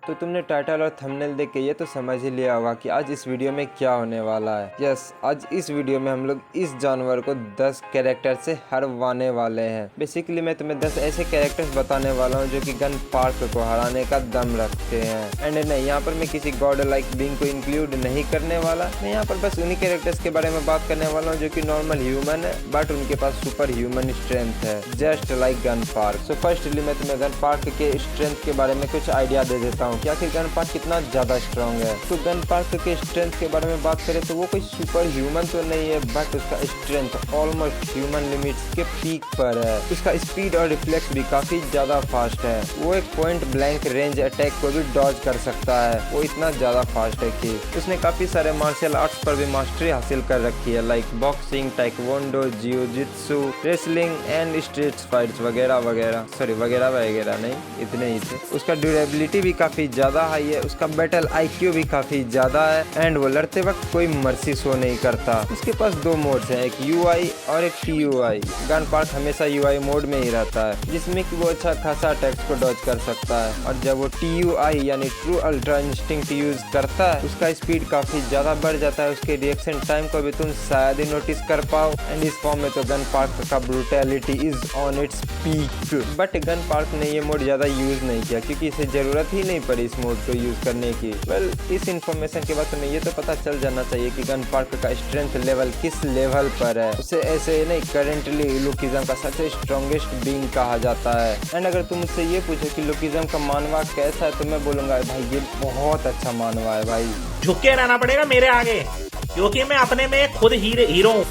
तो तुमने टाइटल और थंबनेल देख के ये तो समझ ही लिया होगा कि आज इस वीडियो में क्या होने वाला है। यस, आज इस वीडियो में हम लोग इस जानवर को 10 कैरेक्टर से हरवाने वाले हैं। बेसिकली मैं तुम्हें 10 ऐसे कैरेक्टर्स बताने वाला हूँ जो कि गन पार्क को हराने का दम रखते हैं। एंड नहीं, यहाँ पर मैं किसी गॉड लाइक बीइंग को इंक्लूड नहीं करने वाला। मैं यहाँ पर बस उन्हीं कैरेक्टर्स के बारे में बात करने वाला हूँ जो कि नॉर्मल ह्यूमन है बट उनके पास सुपर ह्यूमन स्ट्रेंथ है, just like gun park. So firstly मैं तुम्हें गन पार्क के स्ट्रेंथ के बारे में कुछ आइडिया दे देता हूँ कि आखिर गन पार्क कितना ज्यादा स्ट्रॉन्ग है। तो गन पार्क के स्ट्रेंथ के बारे में बात करें तो वो कोई सुपर ह्यूमन तो नहीं है बट उसका स्ट्रेंथ ऑलमोस्ट ह्यूमन लिमिट्स के पीक पर है। उसका स्पीड और रिफ्लेक्स भी काफी ज्यादा फास्ट है। वो एक पॉइंट ब्लैंक रेंज अटैक को भी डॉज कर सकता है। वो इतना ज्यादा फास्ट है कि उसने काफी सारे मार्शल आर्ट्स पर भी मास्टरी हासिल कर रखी है, like boxing, taekwondo, jiujitsu, wrestling and street fights वगैरह वगैरह। सॉरी वगैरह वगैरह नहीं, इतने ही थे। उसका ड्यूरेबिलिटी भी काफी ज्यादा हाई है। उसका बैटल आईक्यू भी काफी ज्यादा है एंड वो लड़ते वक्त कोई मर्सी शो नहीं करता। उसके पास दो मोड्स हैं, एक यूआई और एक टीयूआई। गन पार्क हमेशा यूआई मोड में ही रहता है जिसमें कि वो अच्छा खासा अटैक्स को डॉज कर सकता है। और जब वो टीयूआई यानी ट्रू अल्ट्रा इंस्टिंक्ट यूज करता है उसका स्पीड काफी ज्यादा बढ़ जाता है। उसके रिएक्शन टाइम को भी तुम शायद ही नोटिस कर पाओ। एंड इस फॉर्म में तो गन पार्क का brutality is on its peak. But gun park ने ये मोड ज्यादा यूज नहीं किया क्योंकि इसे जरूरत ही नहीं पड़ी इस मोड को यूज करने की। वेल, इस इंफॉर्मेशन के बाद तुम्हें ये तो पता चल जाना चाहिए कि गन पार्क का स्ट्रेंथ लेवल किस लेवल पर है। उसे ऐसे नहीं, करेंटली लुकिज्म का सबसे स्ट्रॉन्गेस्ट बीइंग कहा जाता है। एंड अगर तुम मुझसे ये पूछो कि लुकिज्म का मानवा कैसा है तो मैं बोलूंगा भाई ये बहुत अच्छा मानवा है भाई। झुक के रहना पड़ेगा मेरे आगे क्योंकि मैं अपने में खुद हीरो हूँ।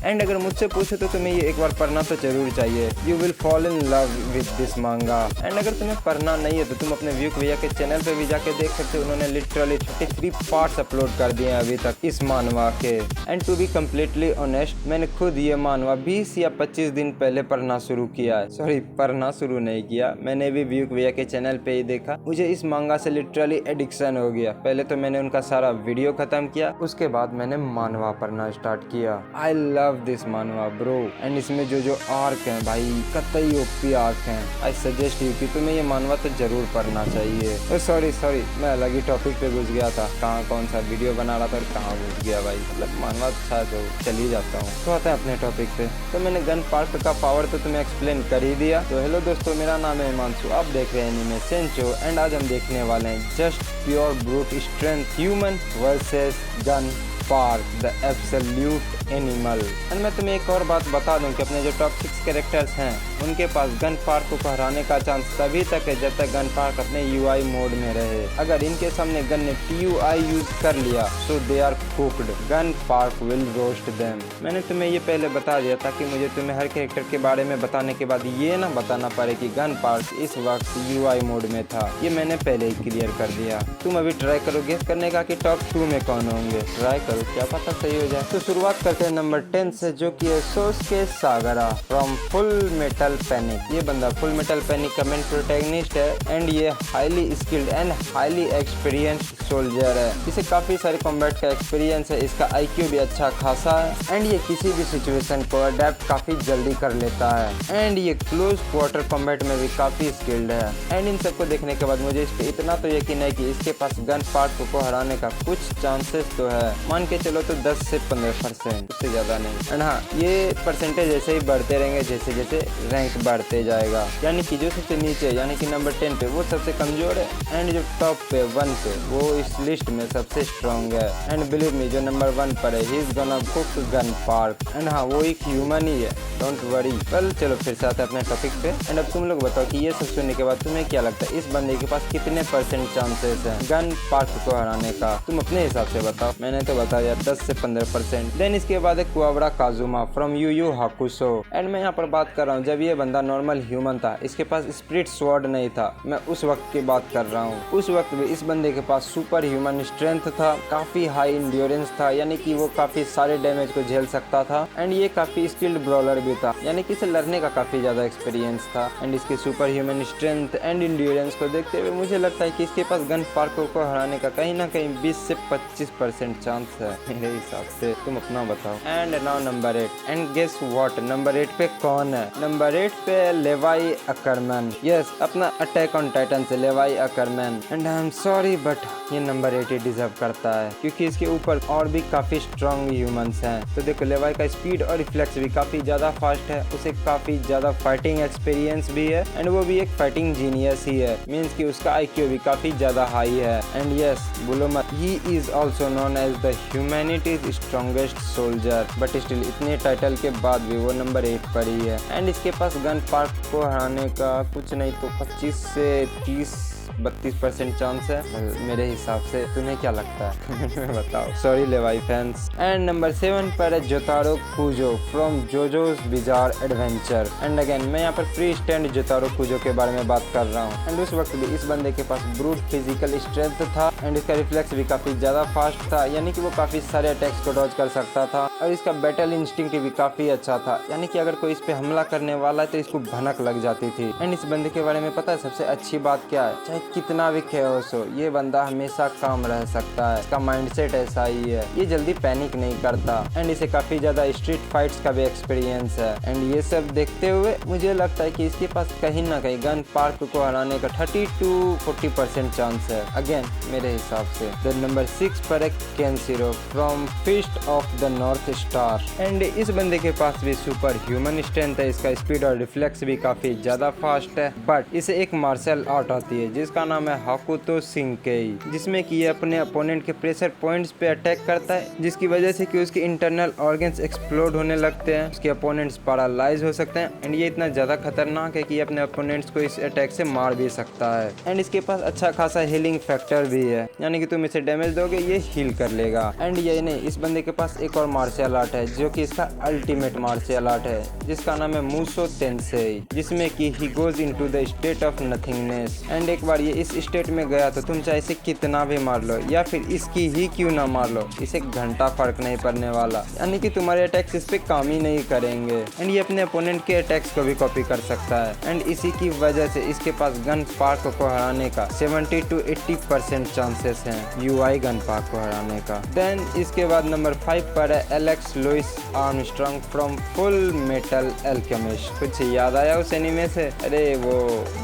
एंड अगर मुझसे पूछो तो तुम्हें ये एक बार पढ़ना तो जरूर चाहिए। You will fall in love with this मांगा। एंड अगर तुम्हें पढ़ना नहीं है तो तुम अपने व्यूक भैया के चैनल पे भी जाके देख सकते हो। उन्होंने लिटरली 33 पार्ट्स अपलोड कर दिए हैं अभी तक इस मानवा के। And to be completely honest, मैंने खुद ये मानवा 20 या 25 दिन पहले पढ़ना शुरू किया है। सॉरी, पढ़ना शुरू नहीं किया, मैंने भी व्यूक भैया के चैनल पे ही देखा। मुझे इस मांगा से लिटरली एडिक्शन हो गया। पहले तो मैंने उनका सारा वीडियो खत्म किया, उसके बाद मैंने मानवा पढ़ना स्टार्ट किया। आई लव दिस मानवा ब्रो। एंड इसमें जो आर्क हैं भाई, कतई ओपी आर्क हैं। आई सजेस्ट यू कि तुम्हें ये मानवा तो जरूर पढ़ना चाहिए। सॉरी मैं अलग ही टॉपिक पे घुस गया था। कहाँ कौन सा वीडियो बना रहा था और कहाँ घुस गया भाई। मतलब मानवा अच्छा तो चल ही जाता हूँ। तो आता है अपने टॉपिक पे। तो मैंने गन पार्क का पावर तो तुम्हें एक्सप्लेन कर ही दिया। तो हेलो दोस्तों, मेरा नाम है हिमांशु, आप देख रहे हैं एनीमे सेंचो। एंड आज हम देखने वाले हैं just pure brute strength human versus gun park, the absolute animal. And मैं तुम्हें एक और बात बता दूं कि अपने जो टॉप 6 कैरेक्टर्स हैं उनके पास गन पार्क को हराने का चांस तभी तक है जब तक गन पार्क अपने यूआई मोड में रहे। अगर इनके सामने गन ने टीयूआई यूज कर लिया so they are cooked. Gun Park will roast them. मैंने तुम्हें ये पहले बता दिया ताकि मुझे तुम्हें हर कैरेक्टर के बारे में बताने के बाद ये ना बताना पड़े कि गन पार्क इस वक्त यूआई मोड में था। ये मैंने पहले ही क्लियर कर दिया। तुम अभी ट्राई करो गेस करने का कि टॉप 2 में कौन होंगे। ट्राई करो, क्या पता सही हो जाए। तो शुरुआत करते हैं नंबर 10 से, जो कि है सोसुके सागारा फ्रॉम फुल मेटल पैनिक। ये बंदा फुल मेटल पैनिक का मेन प्रोटैगनिस्ट है एंड ये highly skilled and highly experienced soldier है। इसे काफी सारे कॉम्बैट का एक्सपीरियंस है। इसका आईक्यू भी अच्छा खासा है एंड ये किसी भी सिचुएशन को अडेप्ट काफी जल्दी कर लेता है। एंड ये क्लोज क्वार्टर कॉम्बैट में भी काफी स्किल्ड है। एंड इन सबको देखने के बाद मुझे इस पे इतना तो यकीन है कि इसके पास गन पार्क को हराने का कुछ चांसेस तो है। मान के चलो तो 10 से 15%, उससे ज्यादा नहीं। एंड हाँ, ये परसेंटेज ऐसे ही बढ़ते रहेंगे जैसे जैसे रैंक बढ़ते जाएगा। यानी कि जो सबसे नीचे यानी कि नंबर 10 पे वो सबसे कमजोर है एंड जो टॉप पे 1 पे वो इस लिस्ट में सबसे स्ट्रॉन्ग है। एंड बिलीव मी, जो नंबर 1 पर है he is gonna cook gun park. And हाँ, वो एक ह्यूमन ही है, डोंट वरी। वेल चलो फिर से आते हैं अपने टॉपिक पे। एंड अब तुम लोग बताओ कि ये सब सुनने के बाद तुम्हें क्या लगता है, इस बंदे के पास कितने % चांसेस हैं गन पार्क को हराने का? तुम अपने हिसाब से बताओ। मैंने तो बता दिया 10 से 15%। देन इसके बाद है कुवाबरा काजुमा फ्रॉम यू यू हाकुसो। एंड मैं यहाँ पर बात कर रहा हूँ जब ये बंदा नॉर्मल ह्यूमन था, इसके पास स्पिरिट स्वॉर्ड नहीं था। मैं उस वक्त की बात कर रहा हूँ। उस वक्त भी इस बंदे के पास सुपर ह्यूमन स्ट्रेंथ था, काफी हाई इंड्योरेंस था, यानी कि वो काफी सारे डैमेज को झेल सकता था। एंड ये काफी स्किल्ड ब्रॉलर भी था, यानी कि इसे लड़ने का काफी ज्यादा एक्सपीरियंस था। एंड इसके super human strength and endurance को देखते हुए मुझे लगता है कि इसके पास गन पार्क को हराने का कहीं ना कहीं 20 से 25% चांस है मेरे हिसाब से। तुम अपना बताओ। And now number 8। And guess what, number 8 पे कौन है? नंबर 8 पे लेवाई अकरमैन। यस, अपना अटैक ऑन टाइटन से Levi Ackerman. And I am sorry but ये नंबर 8 ही डिजर्व करता है, क्योंकि इसके ऊपर और भी काफी स्ट्रॉन्ग ह्यूमंस हैं। तो देखो, लेवाई का स्पीड और रिफ्लेक्स भी काफी ज्यादा फास्ट है, उसे काफी ज्यादा फाइटिंग एक्सपीरियंस भी है, एंड वो भी एक फाइटिंग जीनियस ही है। मींस कि उसका IQ भी काफी ज्यादा हाई है। एंड यस, बोलो मत, he is also known as the humanity's strongest soldier. But still इतने टाइटल के बाद भी वो नंबर 8 पर ही है। एंड इसके पास गन पार्क को हराने का कुछ नहीं तो 25 से 30-32% चांस है मेरे हिसाब से। तुम्हें क्या लगता है? बताओ। Sorry Levi fans. And number 7 पर है Jotaro Kujo from JoJo's Bizarre Adventure. And again मैं यहाँ पर फ्री स्टैंड जोतारो कुजो के बारे में बात कर रहा हूँ। एंड उस वक्त भी इस बंदे के पास ब्रूट फिजिकल स्ट्रेंथ था, एंड इसका रिफ्लेक्स भी काफी ज्यादा फास्ट था, यानी कि वो काफी सारे अटैक्स को डॉज कर सकता था। और इसका बैटल इंस्टिंक्ट भी काफी अच्छा था, यानी कि अगर कोई इस पे हमला करने वाला है तो इसको भनक लग जाती थी। एंड इस बंदे के बारे में पता है सबसे अच्छी बात क्या है? चाहे कितना भी खेओस हो, ये बंदा हमेशा काम रह सकता है। इसका माइंडसेट ऐसा ही है, ये जल्दी पैनिक नहीं करता। एंड इसे काफी ज्यादा स्ट्रीट फाइट्स का भी एक्सपीरियंस है। एंड ये सब देखते हुए मुझे लगता है कि इसके पास कहीं ना कहीं गन पार्क को हराने का 30 to 40% चांस है, अगेन मेरे हिसाब से। द नंबर 6 पर है Kenshiro from Fist of the North Star. And इस बंदे के पास भी सुपर ह्यूमन स्ट्रेंथ है, इसका स्पीड और रिफ्लेक्स भी काफी ज्यादा फास्ट है। बट इसे एक मार्शल आर्ट आती है जिसका नाम है हाकुतो शिंकेई, जिसमें कि ये अपने अपोनेंट के प्रेशर पॉइंट्स पे अटैक करता है, जिसकी वजह से कि उसके इंटरनल ऑर्गन्स एक्सप्लोड होने लगते हैं, उसके अपोनेंट्स पैरालाइज हो सकते हैं। एंड ये इतना ज्यादा खतरनाक है कि ये अपने अपोनेंट्स को इस अटैक से मार भी सकता है। एंड इसके पास अच्छा खासा हीलिंग फैक्टर भी है, यानी कि तुम इसे डैमेज दोगे ये हील कर लेगा। एंड ये नहीं, इस बंदे के पास एक और मार्शल आर्ट है जो कि इसका अल्टीमेट मार्शल आर्ट है, जिसका नाम है मुसो तेंसेई, जिसमें कि he goes into the state of nothingness. And एक बार ये इस स्टेट में गया तो तुम चाहे इसे कितना भी मार लो या फिर इसकी ही क्यों ना मार लो, इसे घंटा फर्क नहीं पड़ने वाला, यानी कि तुम्हारे अटैक्स इस पे काम ही नहीं करेंगे। एंड ये अपने अपोनेंट के अटैक्स को भी कॉपी कर सकता है। एंड इसी की वजह से इसके पास गन पार्क को हराने का 70 to 80% चांसेस हैं, UI गन पार्क को हराने का। देन इसके बाद नंबर 5 पर है Alex Louis Armstrong from full metal alchemist. कुछ याद आया उस एनीमे से? अरे वो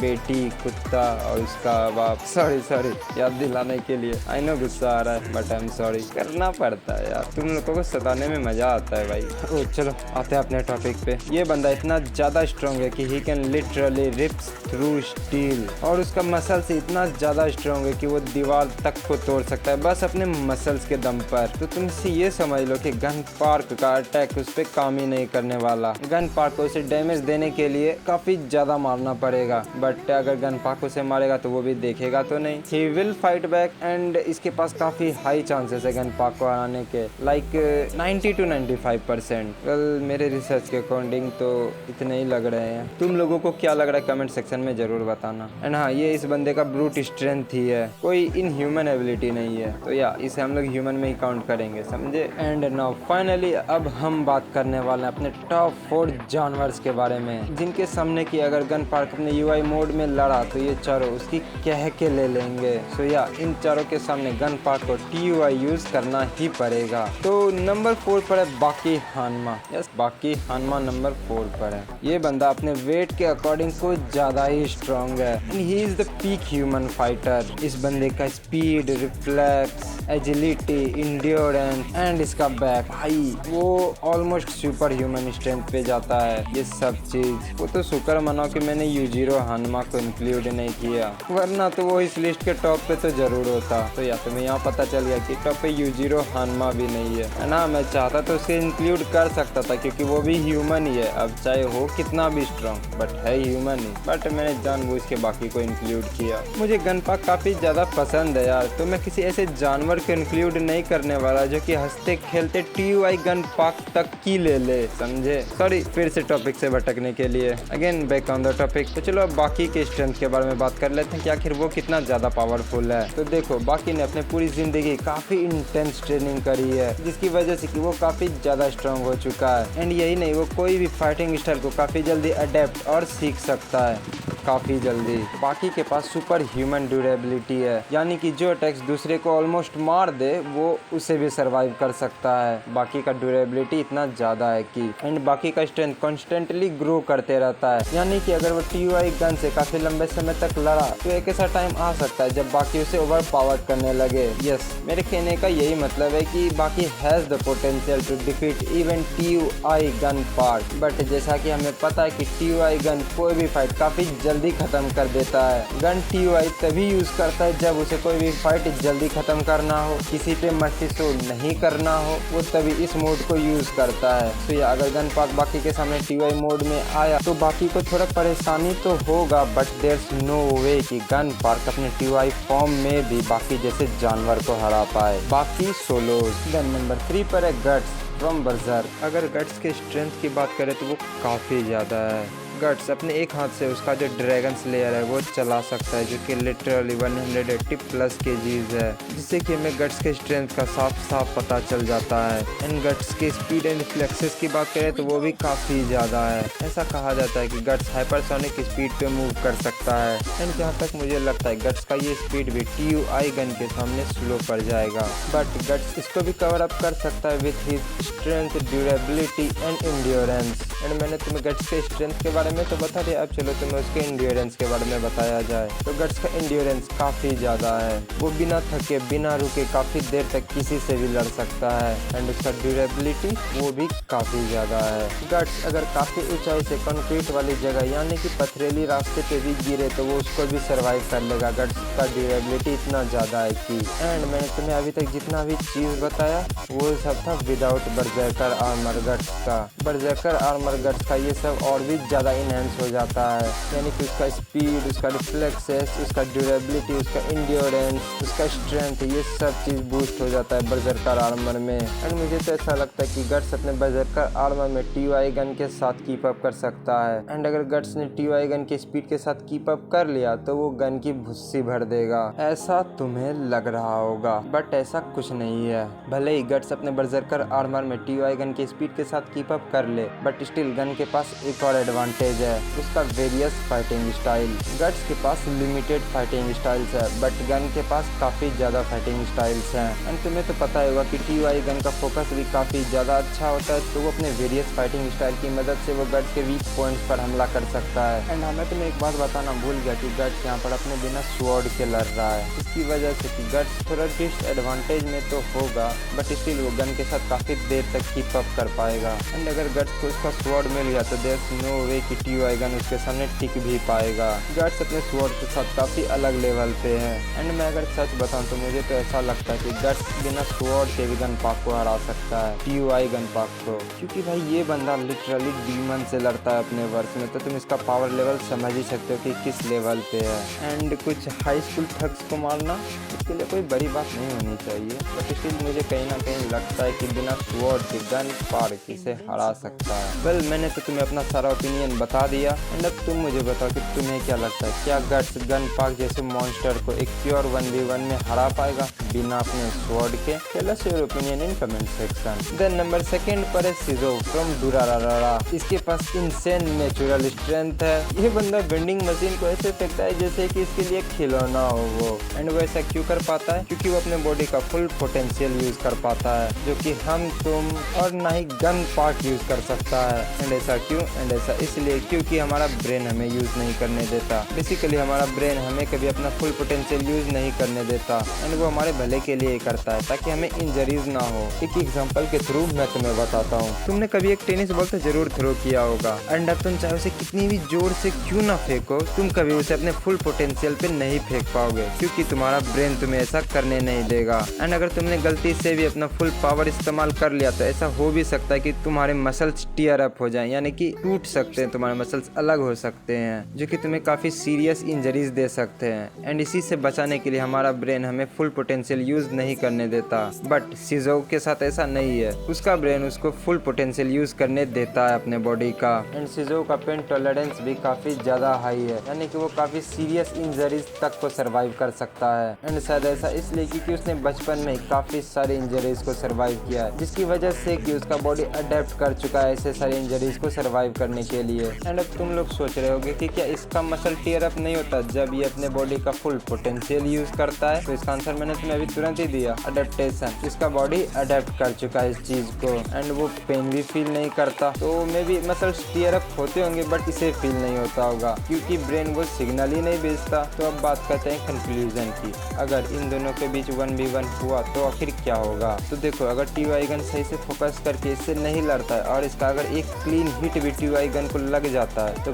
बेटी, कुत्ता और उसका बाप। सॉरी याद दिलाने के लिए। आई नो गुस्सा आ रहा है बट आई एम सॉरी, करना पड़ता है यार, तुम लोगों को सताने में मजा आता है भाई। ओ चलो आते हैं अपने टॉपिक पे। ये बंदा इतना ज्यादा स्ट्रॉन्ग है कि he can literally rips through steel, और उसका मसल से इतना ज्यादा स्ट्रॉन्ग है कि वो दीवार तक को तोड़ सकता है बस अपने मसल्स के दम पर। तो तुम इसे ये समझ लो कि गन पार्क का अटैक उस पर काम ही नहीं करने वाला। गन पार्क को उसे डैमेज देने के लिए काफी ज्यादा मारना पड़ेगा, बट अगर गन पार्क उसे मारेगा तो वो भी देखेगा तो नहीं, he will fight back. And इसके पास काफी हाई चांसेस है गन पार्क को हराने के, लाइक 90 to 95%। वेल मेरे रिसर्च के अकॉर्डिंग तो इतने ही लग रहे हैं। तुम लोगों को क्या लग रहा है कमेंट सेक्शन में जरूर बताना। एंड हाँ, ये इस बंदे का ब्रूट स्ट्रेंथ ही है, कोई इन ह्यूमन एबिलिटी नहीं है, तो या इसे हम लोग ह्यूमन में ही काउंट करेंगे, समझे। एंड नाउ फाइनली अब हम बात करने वाले हैं अपने टॉप 4 जानवर्स के बारे में, जिनके सामने की अगर गन पार्क अपने UI मोड में लड़ा तो ये चारों उसकी कह के ले लेंगे। सो या इन चारों के सामने गन पार्क को TUI यूज करना ही पड़ेगा। तो नंबर 4 पर है बाकी हानमा। यस, बाकी हानमा नंबर 4 पर है। ये बंदा अपने वेट के अकॉर्डिंग कुछ ज्यादा ही स्ट्रॉन्ग है, and he is the peak human fighter. इस बंदे का speed, reflex, agility, endurance and इसका बैक, भाई वो ऑलमोस्ट सुपर ह्यूमन स्ट्रेंथ पे जाता है। ये सब चीज वो तो शुक्र मनाओ कि मैंने यूजिरो हानमा को इंक्लूड नहीं किया, वरना तो वो इस लिस्ट के टॉप पे तो जरूर होता। तो या तुम्हें यहाँ पता चल गया कि टॉप पे यूजिरो हानमा भी नहीं है ना। मैं चाहता तो उसे इंक्लूड कर सकता था क्योंकि वो भी ह्यूमन ही है, अब चाहे हो कितना भी स्ट्रॉन्ग, बट है ह्यूमन ही। बट मैंने जानबूझ के बाकी को इंक्लूड किया। मुझे गन पार्क काफी ज्यादा पसंद है यार, तो मैं किसी ऐसे जानवर जानवर को इंक्लूड नहीं करने वाला जो कि हंसते खेलते TUI गन पार्क तक की ले, समझे। सॉरी फिर से टॉपिक से भटकने के लिए। Again back on the topic. तो चलो अब बाकी के स्ट्रेंथ के बारे में बात कर लेते हैं कि आखिर वो कितना ज्यादा पावरफुल है। तो देखो बाकी ने अपने पूरी जिंदगी काफी इंटेंस ट्रेनिंग करी है, जिसकी वजह से कि वो काफी ज्यादा स्ट्रांग हो चुका है। एंड यही नहीं, वो कोई भी फाइटिंग स्टाइल को काफी जल्दी अडेप्ट और सीख सकता है काफी जल्दी। बाकी के पास सुपर ह्यूमन ड्यूरेबिलिटी है, यानी कि जो अटैक्स दूसरे को ऑलमोस्ट मार दे वो उसे भी सरवाइव कर सकता है। बाकी का ड्यूरेबिलिटी इतना ज्यादा है कि एंड बाकी का स्ट्रेंथ कॉन्स्टेंटली ग्रो करते रहता है, यानी कि अगर वो TUI गन से काफी लंबे समय तक लड़ा तो एक ऐसा टाइम आ सकता है जब बाकी उसे ओवर पावर करने लगे। यस, मेरे कहने का यही मतलब है कि बाकी has the potential to defeat even TUI gun part. But जैसा कि हमें पता है कि TUI गन कोई भी फाइट काफी जल्दी खत्म कर देता है। गन TUI तभी यूज करता है जब उसे कोई भी फाइट जल्दी खत्म करना हो, किसी पे मस्ती शो नहीं करना हो, वो तभी इस मोड को यूज करता है। तो या अगर गन पार्क बाकी के सामने TUI मोड में आया तो बाकी को थोड़ा परेशानी तो होगा, बट देयर्स नो वे कि गन पार्क अपने TUI फॉर्म में भी बाकी जैसे जानवर को हरा पाए। बाकी सोलोज। देन नंबर 3 पर है गट्स फ्रॉम बर्जर्क। अगर गट्स के स्ट्रेंथ की बात करें तो वो काफी ज्यादा है। गट्स अपने एक हाथ से उसका जो ड्रैगन स्लेयर है वो चला सकता है, जो कि लिटरली 180 प्लस kgs है, जिससे कि हमें गट्स के स्ट्रेंथ का साफ साफ पता चल जाता है। एंड गट्स के स्पीड एंड रिफ्लेक्सेस की बात करें तो वो भी काफी ज्यादा है। ऐसा कहा जाता है कि गट्स हाइपरसोनिक स्पीड पे मूव कर सकता है। एंड जहाँ तक मुझे लगता है गट्स का ये स्पीड भी TUI गन के सामने स्लो पड़ जाएगा, बट गट्स इसको भी कवर अप कर सकता है with his strength, durability and endurance. And मैंने तुम्हें गट्स के स्ट्रेंथ के बारे में तो बता दिया, अब चलो तुम्हें उसके इंड्योरेंस के बारे में बताया जाए। तो गट्स का इंड्योरेंस काफी ज्यादा है, वो बिना थके बिना रुके काफी देर तक किसी से भी लड़ सकता है। एंड उसका ड्यूरेबिलिटी वो भी काफी ज्यादा है। गट्स अगर काफी ऊंचाई से कंक्रीट वाली जगह यानी कि पथरीली रास्ते पे भी गिरे तो वो उसको भी सरवाइव कर लेगा। गट्स का ड्यूरेबिलिटी इतना ज्यादा है कि एंड मैंने तुम्हें अभी तक जितना भी चीज बताया वो सब था विदाउट बर्जर्कर आर्मर गट्स का। बर्जर्कर आर्मर गट्स का ये सब और भी ज्यादा इनहेंस हो जाता है, यानी कि उसका स्पीड, उसका रिफ्लेक्सेस, उसका ड्यूरेबिलिटी, उसका इंड्योरेंस, उसका स्ट्रेंथ, ये सब चीज बूस्ट हो जाता है बर्जर्कर आर्मर में। एंड मुझे तो ऐसा लगता है कि गट्स अपने बर्जर्कर आर्मर में TUI गन के साथ कीप अप कर सकता है। एंड अगर गट्स ने TUI गन की स्पीड के साथ कीप अप कर लिया तो वो गन की भुस्सी भर देगा। ऐसा तुम्हें लग रहा होगा, बट ऐसा कुछ नहीं है। भले ही गट्स अपने बर्जर्कर आर्मर में TUI गन की स्पीड के साथ कीप अप कर ले, बट स्टिल गन के पास एक और एडवांटेज है, उसका वेरियस फाइटिंग स्टाइल। गट्स के पास लिमिटेड फाइटिंग स्टाइल्स है, बट गन के पास काफी ज्यादा फाइटिंग स्टाइल्स हैं। एंड तुम्हें तो पता होगा कि TUI गन का फोकस भी काफी ज्यादा अच्छा होता है, तो वो अपने वेरियस फाइटिंग स्टाइल की मदद से वो गट्स के वीक पॉइंट्स पर हमला कर सकता है। एंड हमें तुम्हें एक बात बताना भूल गया कि गट्स यहाँ पर अपने बिना स्वॉर्ड के लड़ रहा है, इसकी वजह से कि गट्स थोड़ा डिसएडवांटेज में तो होगा, बट स्टिल वो गन के साथ काफी देर तक कीप अप कर पाएगा। एंड अगर गट्स को उसका स्वॉर्ड मिल गया तो देयर्स नो वे कि TUI गन उसके सामने टिक भी पाएगा। गट्स अपने स्वॉर्ड के साथ काफी अलग लेवल पे है। एंड मैं अगर सच बताऊं तो मुझे तो ऐसा लगता है कि गट्स बिना स्वॉर्ड के भी गन पार्क को हरा सकता है, TUI गन पार्क को, क्योंकि भाई ये बंदा लिटरली डीमन से लड़ता है अपने वर्ष में, तो तुम इसका पावर लेवल समझ ही सकते हो कि किस लेवल पे है। एंड कुछ हाई स्कूल ठग्स को मारना इसके लिए कोई बड़ी बात नहीं होनी चाहिए, बट स्टिल मुझे कहीं ना कहीं लगता है कि बिना स्वॉर्ड के गन पार्क इसे हरा सकता है। वेल मैंने तो तुम्हें अपना सारा ओपिनियन बता दिया। एंड अब तुम मुझे बताओ कि तुम्हें क्या लगता है, क्या गट्स गन पार्क जैसे मॉन्स्टर को एक प्योर 1v1 में हरा पाएगा बिना अपने स्वॉर्ड के? Tell us your opinion in comment section. Then number 2 पर है शिज़ो फ्रॉम डुरारारा। इसके पास इंसेन नेचुरल स्ट्रेंथ है। ये बंदा वेंडिंग मशीन को ऐसे फेंकता है जैसे कि इसके लिए खिलौना हो वो। एंड वो ऐसा क्यों कर पाता है? क्योंकि वो अपने बॉडी का फुल पोटेंशियल यूज कर पाता है, जो कि हम तुम और ना ही गन पार्क यूज कर सकता है। एंड ऐसा क्यों? एंड ऐसा इसलिए क्योंकि हमारा ब्रेन हमें यूज नहीं करने देता। बेसिकली हमारा ब्रेन हमें कभी अपना फुल पोटेंशियल यूज नहीं करने देता, एंड वो हमारे भले के लिए करता है ताकि हमें इंजरीज ना हो। एक एग्जांपल के थ्रू मैं तुम्हें बताता हूँ। तुमने कभी एक टेनिस बॉल तो जरूर थ्रो किया होगा, एंड अब तुम चाहे उसे कितनी भी जोर से क्यों ना फेंको, तुम कभी उसे अपने फुल पोटेंशियल पे नहीं फेंक पाओगे, क्योंकि तुम्हारा ब्रेन तुम्हें ऐसा करने नहीं देगा। एंड अगर तुमने गलती से भी अपना फुल पावर इस्तेमाल कर लिया तो ऐसा हो भी सकता है कि तुम्हारे मसल्स टीयर अप अप हो जाए, यानी कि टूट सकते हैं, तुम्हारे मसल्स अलग हो सकते हैं, जो कि तुम्हें काफ़ी सीरियस इंजरीज दे सकते हैं। एंड इसी से बचाने के लिए हमारा ब्रेन हमें फुल पोटेंशियल यूज़ नहीं करने देता। बट शिज़ू के साथ ऐसा नहीं है, उसका ब्रेन उसको फुल पोटेंशियल यूज़ करने देता है अपने बॉडी का। एंड शिज़ू का पेन टॉलरेंस भी काफ़ी ज़्यादा हाई है, यानी कि वो काफ़ी सीरियस इंजरीज तक को सर्वाइव कर सकता है। एंड शायद ऐसा इसलिए क्योंकि उसने बचपन में काफ़ी सारी इंजरीज को सर्वाइव किया है, जिसकी वजह से कि उसका बॉडी अडेप्ट कर चुका है ऐसे सारी इंजरीज को सर्वाइव करने के लिए। एंड अब तुम लोग सोच रहे होगे कि क्या इसका मसल टीयर अप नहीं होता जब ये अपने बॉडी का फुल पोटेंशियल यूज करता है? तो इसका आंसर मैंने तुम्हें अभी तुरंत ही दिया, अडेप्टेशन। इसका बॉडी अडेप्ट कर चुका है इस चीज को, एंड वो पेन भी फील नहीं करता। तो मे भी मसल्स टीयर अप होते होंगे बट इसे फील नहीं होता होगा, क्योंकि ब्रेन वो सिग्नल ही नहीं भेजता। तो अब बात करते हैं कंक्लूजन की। अगर इन दोनों के बीच 1v1 हुआ तो आखिर क्या होगा? तो देखो, अगर TY गन सही से फोकस करके इससे नहीं लड़ता है और इसका अगर एक क्लीन हिट भी TY गन को लग जाता है तो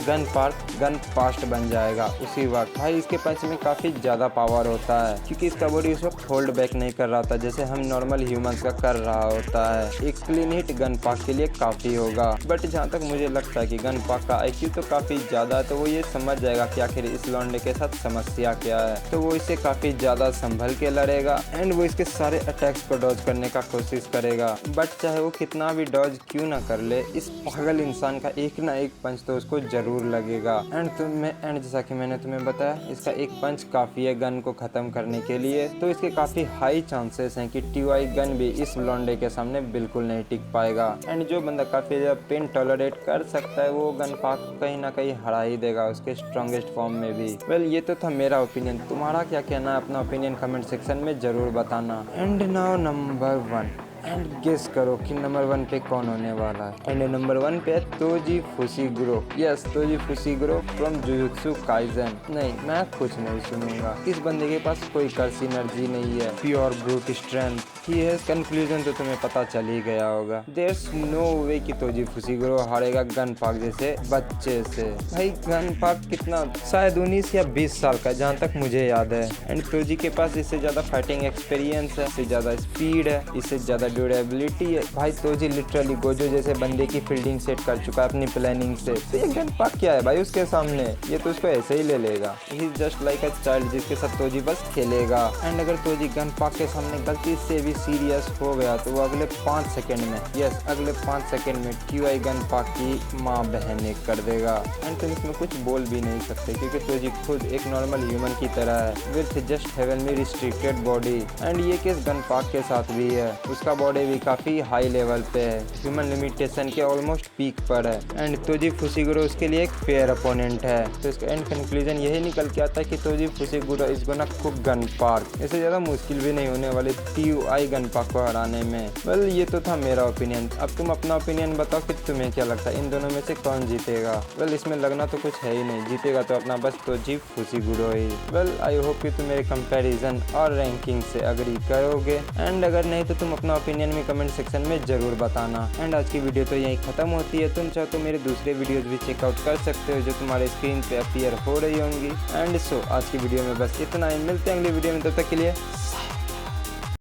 गन फास्ट बन जाएगा उसी वक्त। भाई इसके पंच में काफी ज्यादा पावर होता है, क्योंकि इसका बॉडी उस वक्त होल्ड बैक नहीं कर रहा था जैसे हम नॉर्मल ह्यूमंस का कर रहा होता है। एक क्लीन हिट गन पाक के लिए काफी होगा। बट जहाँ तक मुझे लगता है कि गन पाक का IQ तो काफी ज्यादा है, तो वो ये समझ जाएगा कि आखिर इस लौंडे के साथ समस्या क्या है, तो वो इसे काफी ज्यादा संभल के लड़ेगा एंड वो इसके सारे अटैक्स को डॉज करने का कोशिश करेगा। बट चाहे वो कितना भी डॉज क्यों ना कर ले, इस पागल इंसान का एक ना एक पंच तो उसको जरूर लगेगा। एंड जैसा कि मैंने तुम्हें बताया, इसका एक पंच काफी है गन को खत्म करने के लिए, तो इसके काफी हाई चांसेस हैं कि TY गन भी इस लौंडे के सामने बिल्कुल नहीं टिक पाएगा। एंड जो बंदा काफी ज्यादा पेन टॉलरेट कर सकता है वो गन पाक कहीं ना कहीं हरा ही देगा उसके स्ट्रॉन्गेस्ट फॉर्म में भी। वेल ये तो था मेरा ओपिनियन, तुम्हारा क्या कहना है अपना ओपिनियन कमेंट सेक्शन में जरूर बताना। And now number 1, and guess करो कि नंबर 1 पे कौन होने वाला है? एंड नंबर 1 पे है Toji Fushiguro. Yes, Toji Fushiguro from jujutsu Kaisen. नहीं, मैं कुछ नहीं सुनूंगा। इस बंदे के पास कोई कर्स एनर्जी नहीं है, प्योर ब्रूट स्ट्रेंथ ही है। कंक्लूजन तो तुम्हें पता चल ही गया होगा। देयर्स नो वे कि तोजी फुशिगुरो हारेगा गन पाक जैसे बच्चे से। भाई गन पाक कितना, शायद 19 या 20 साल का, जहाँ तक मुझे याद है। एंड तोजी के पास इससे ज्यादा फाइटिंग एक्सपीरियंस है, इससे ज्यादा स्पीड है, इससे ज्यादा ड्यूरेबिलिटी है। भाई तोजी लिटरली गोजो जैसे बंदे की फील्डिंग सेट कर चुका है अपनी प्लानिंग से। तो ये गन पाक क्या है भाई उसके सामने? ये तो उसको ऐसे ही ले लेगा। He is just like a child जिसके साथ तोजी बस खेलेगा। एंड अगर तोजी गन पाक के सामने गलती से भी सीरियस हो गया तो वो अगले 5 सेकंड में, यस अगले 5 सेकंड में TY गन पाक की माँ बहने कर देगा। एंड तुम इसमें कुछ बोल भी नहीं सकते, क्योंकि तोजी खुद एक नॉर्मल ह्यूमन की तरह है with just heavenly restricted body. And ये केस गन पाक के साथ भी है, उसका बॉडी भी काफी हाई लेवल पे है, ह्यूमन लिमिटेशन के ऑलमोस्ट पीक पर है। एंड तोजी फुशिगुरो उसके लिए एक फेयर अपोनेंट है। तो इसका एंड कंक्लूजन यही निकल के आता है कि Toji Fushiguro is gonna cook gun पाक। इससे ज्यादा मुश्किल भी नहीं होने वाली TY गन पाक को हराने में। वेल ये तो था मेरा ओपिनियन। अब तुम अपना ओपिनियन बताओ कि तुम्हें क्या लगता है इन दोनों में से कौन जीतेगा? वेल इसमें लगना तो कुछ है ही नहीं, जीतेगा तो अपना बस Toji Fushiguro he. Well I hope कि तुम मेरे कंपैरिजन और रैंकिंग से अग्री करोगे। एंड अगर नहीं तो तुम अपना ओपिनियन में कमेंट सेक्शन में जरूर बताना। एंड आज की वीडियो तो यहीं खत्म होती है। तुम चाहो तो मेरे दूसरे वीडियोस भी चेकआउट कर सकते हो जो तुम्हारे स्क्रीन पे अपीयर हो रही होंगी। एंड सो आज की वीडियो में बस इतना ही, मिलते हैं अगली वीडियो में, तब तक के लिए